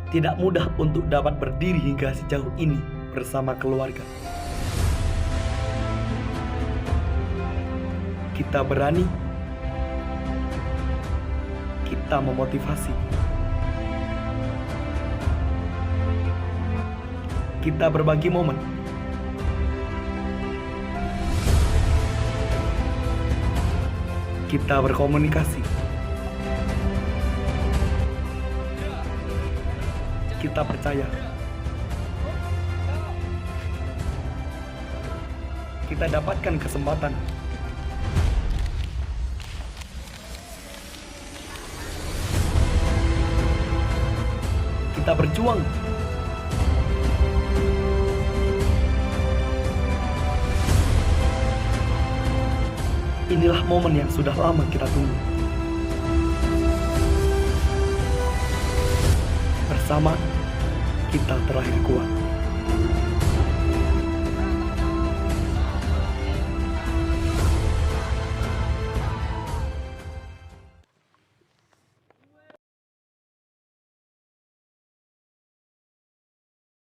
Tidak mudah untuk dapat berdiri hingga sejauh ini bersama keluarga. Kita berani, kita memotivasi, kita berbagi momen, kita berkomunikasi, kita percaya, kita dapatkan kesempatan, kita berjuang. Inilah momen yang sudah lama kita tunggu. Bersama, kita terakhir kuat.